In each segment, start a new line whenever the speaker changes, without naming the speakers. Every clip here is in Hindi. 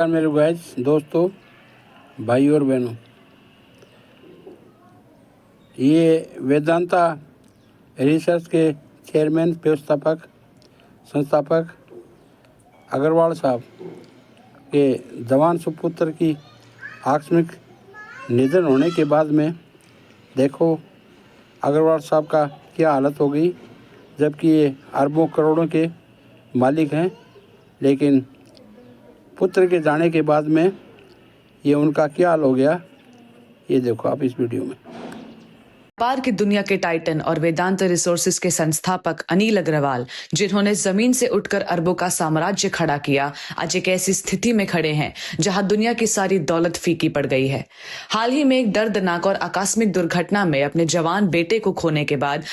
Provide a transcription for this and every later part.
मेरे गाइस दोस्तों, भाई और बहनों, ये वेदांता रिसर्च के चेयरमैन संस्थापक अग्रवाल साहब के जवान सुपुत्र की आकस्मिक निधन होने के बाद में देखो अग्रवाल साहब का क्या हालत हो गई। जबकि ये अरबों करोड़ों के मालिक हैं, लेकिन पुत्र के जाने के बाद में ये उनका क्या हाल हो गया, ये देखो आप इस वीडियो में।
व्यापार की दुनिया के टाइटन और वेदांत रिसोर्सेज के संस्थापक अनिल अग्रवाल, जिन्होंने जमीन से उठकर अरबों का साम्राज्य खड़ा किया, आज एक ऐसी स्थिति में खड़े हैं जहां दुनिया की सारी दौलत फीकी पड़ गई है। हाल ही में एक दर्दनाक और आकस्मिक दुर्घटना में अपने जवान बेटे को खोने के बाद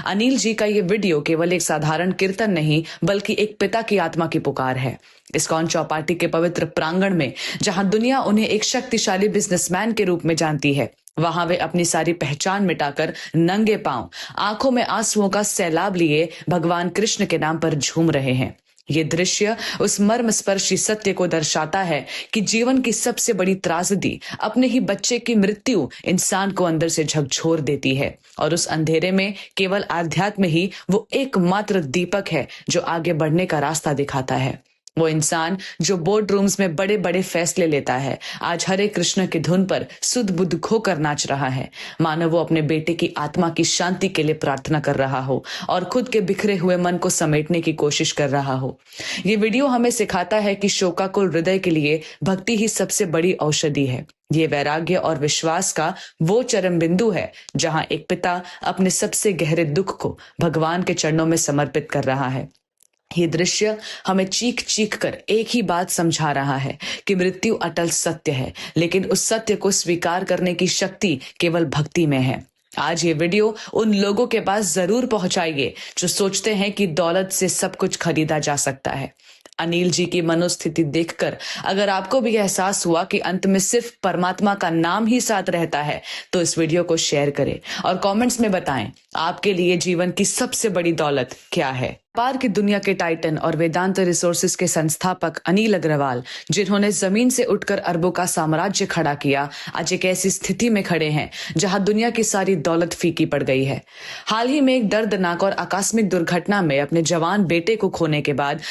अनिल जी का ये वीडियो केवल एक साधारण कीर्तन नहीं बल्कि एक पिता की आत्मा की पुकार है। इस्कॉन चौपाटी के पवित्र प्रांगण में जहां दुनिया उन्हें एक शक्तिशाली बिजनेसमैन के रूप में जानती है, वहां वे अपनी सारी पहचान मिटाकर नंगे पांव, आंखों में आंसुओं का सैलाब लिए भगवान कृष्ण के नाम पर झूम रहे हैं। ये दृश्य उस मर्मस्पर्शी सत्य को दर्शाता है कि जीवन की सबसे बड़ी त्रासदी, अपने ही बच्चे की मृत्यु, इंसान को अंदर से झकझोर देती है और उस अंधेरे में केवल आध्यात्म ही वो एकमात्र दीपक है जो आगे बढ़ने का रास्ता दिखाता है। वो इंसान जो बोर्ड रूम्स में बड़े बड़े फैसले लेता है, आज हरे कृष्ण की धुन पर सुध बुध खोकर नाच रहा है, मानो वो अपने बेटे की आत्मा की शांति के लिए प्रार्थना कर रहा हो और खुद के बिखरे हुए मन को समेटने की कोशिश कर रहा हो। ये वीडियो हमें सिखाता है कि शोकाकुल हृदय के लिए भक्ति ही सबसे बड़ी औषधि है। ये वैराग्य और विश्वास का वो चरम बिंदु है जहां एक पिता अपने सबसे गहरे दुख को भगवान के चरणों में समर्पित कर रहा है। ये दृश्य हमें चीख चीख कर एक ही बात समझा रहा है कि मृत्यु अटल सत्य है, लेकिन उस सत्य को स्वीकार करने की शक्ति केवल भक्ति में है। आज ये वीडियो उन लोगों के पास जरूर पहुंचाइए जो सोचते हैं कि दौलत से सब कुछ खरीदा जा सकता है। अनिल जी की मनोस्थिति देखकर अगर आपको भी एहसास हुआ कि अंत में सिर्फ परमात्मा का नाम ही साथ रहता है, तो इस वीडियो को शेयर करें और कमेंट्स में बताएं आपके लिए जीवन की सबसे बड़ी दौलत क्या है। व्यापार की दुनिया के टाइटन और वेदांत रिसोर्सेज के संस्थापक अनिल अग्रवाल, जिन्होंने जमीन से उठकर अरबों का साम्राज्य खड़ा किया, आज एक ऐसी स्थिति में खड़े हैं जहां दुनिया की सारी दौलत फीकी पड़ गई है। हाल ही में एक दर्दनाक और आकस्मिक दुर्घटना में अपने जवान बेटे को खोने के बाद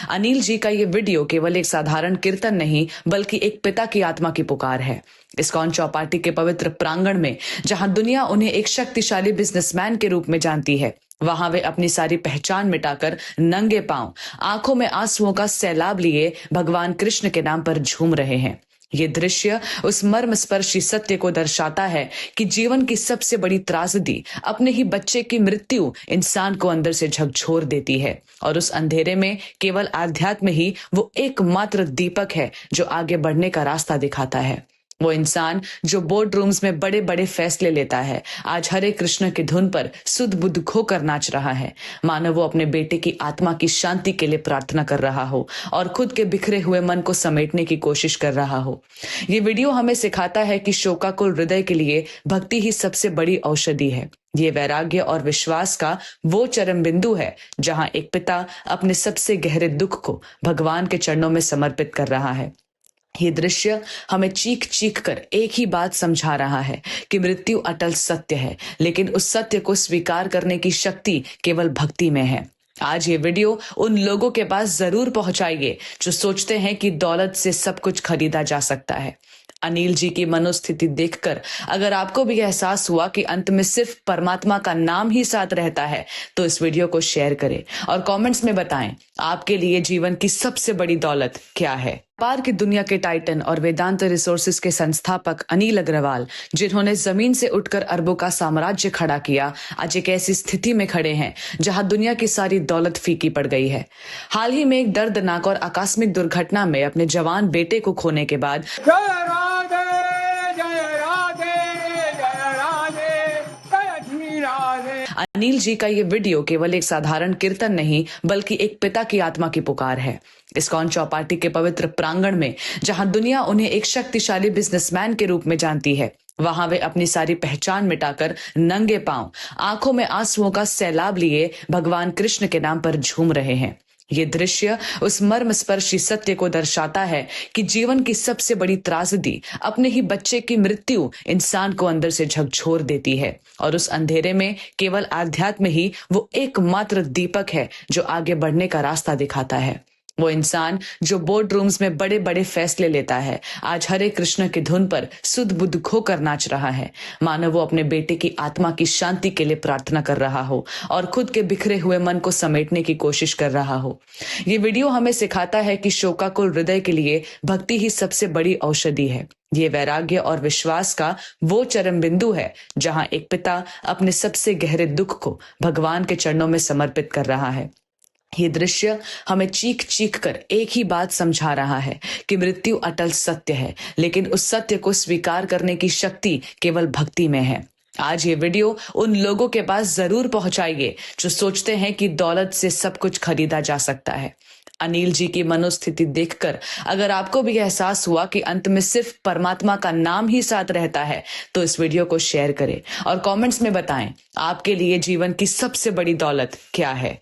अनिल जी का ये वीडियो केवल एक साधारण कीर्तन नहीं बल्कि एक पिता की आत्मा की पुकार है। इस्कॉन चौपाटी के पवित्र प्रांगण में जहां दुनिया उन्हें एक शक्तिशाली बिजनेसमैन के रूप में जानती है, वहां वे अपनी सारी पहचान मिटाकर नंगे पांव, आंखों में आंसुओं का सैलाब लिए भगवान कृष्ण के नाम पर झूम रहे हैं। ये दृश्य उस मर्मस्पर्शी सत्य को दर्शाता है कि जीवन की सबसे बड़ी त्रासदी, अपने ही बच्चे की मृत्यु, इंसान को अंदर से झकझोर देती है और उस अंधेरे में केवल आध्यात्म ही वो एकमात्र दीपक है जो आगे बढ़ने का रास्ता दिखाता है। वो इंसान जो बोर्ड रूम्स में बड़े बड़े फैसले लेता है, आज हरे कृष्ण की धुन पर सुध बुध खोकर नाच रहा है, मानो वो अपने बेटे की आत्मा की शांति के लिए प्रार्थना कर रहा हो और खुद के बिखरे हुए मन को समेटने की कोशिश कर रहा हो। ये वीडियो हमें सिखाता है कि शोकाकुल हृदय के लिए भक्ति ही सबसे बड़ी औषधि है। ये वैराग्य और विश्वास का वो चरम बिंदु है जहां एक पिता अपने सबसे गहरे दुख को भगवान के चरणों में समर्पित कर रहा है। ये दृश्य हमें चीख चीख कर एक ही बात समझा रहा है कि मृत्यु अटल सत्य है, लेकिन उस सत्य को स्वीकार करने की शक्ति केवल भक्ति में है। आज ये वीडियो उन लोगों के पास जरूर पहुंचाइए जो सोचते हैं कि दौलत से सब कुछ खरीदा जा सकता है। अनिल जी की मनोस्थिति देखकर अगर आपको भी एहसास हुआ कि अंत में सिर्फ परमात्मा का नाम ही साथ रहता है, तो इस वीडियो को शेयर करें और कमेंट्स में बताएं आपके लिए जीवन की सबसे बड़ी दौलत क्या है। व्यापार की दुनिया के टाइटन और वेदांत रिसोर्सेज के संस्थापक अनिल अग्रवाल, जिन्होंने जमीन से उठकर अरबों का साम्राज्य खड़ा किया, आज एक ऐसी स्थिति में खड़े हैं जहां दुनिया की सारी दौलत फीकी पड़ गई है। हाल ही में एक दर्दनाक और आकस्मिक दुर्घटना में अपने जवान बेटे को खोने के बाद अनिल जी का ये वीडियो केवल एक साधारण कीर्तन नहीं बल्कि एक पिता की आत्मा की पुकार है। इस्कॉन चौपाटी के पवित्र प्रांगण में जहां दुनिया उन्हें एक शक्तिशाली बिजनेसमैन के रूप में जानती है, वहां वे अपनी सारी पहचान मिटाकर नंगे पांव, आंखों में आंसुओं का सैलाब लिए भगवान कृष्ण के नाम पर झूम रहे हैं। ये दृश्य उस मर्मस्पर्शी सत्य को दर्शाता है कि जीवन की सबसे बड़ी त्रासदी, अपने ही बच्चे की मृत्यु, इंसान को अंदर से झकझोर देती है और उस अंधेरे में केवल आध्यात्म ही वो एकमात्र दीपक है जो आगे बढ़ने का रास्ता दिखाता है। वो इंसान जो बोर्ड रूम्स में बड़े बड़े फैसले लेता है, आज हरे कृष्ण की धुन पर सुध बुध खोकर नाच रहा है, मानो वो अपने बेटे की आत्मा की शांति के लिए प्रार्थना कर रहा हो और खुद के बिखरे हुए मन को समेटने की कोशिश कर रहा हो। ये वीडियो हमें सिखाता है कि शोकाकुल हृदय के लिए भक्ति ही सबसे बड़ी औषधि है। ये वैराग्य और विश्वास का वो चरम बिंदु है जहां एक पिता अपने सबसे गहरे दुख को भगवान के चरणों में समर्पित कर रहा है। ये दृश्य हमें चीख चीख कर एक ही बात समझा रहा है कि मृत्यु अटल सत्य है, लेकिन उस सत्य को स्वीकार करने की शक्ति केवल भक्ति में है। आज ये वीडियो उन लोगों के पास जरूर पहुंचाइए जो सोचते हैं कि दौलत से सब कुछ खरीदा जा सकता है। अनिल जी की मनोस्थिति देखकर अगर आपको भी एहसास हुआ कि अंत में सिर्फ परमात्मा का नाम ही साथ रहता है, तो इस वीडियो को शेयर करें और कमेंट्स में बताएं आपके लिए जीवन की सबसे बड़ी दौलत क्या है।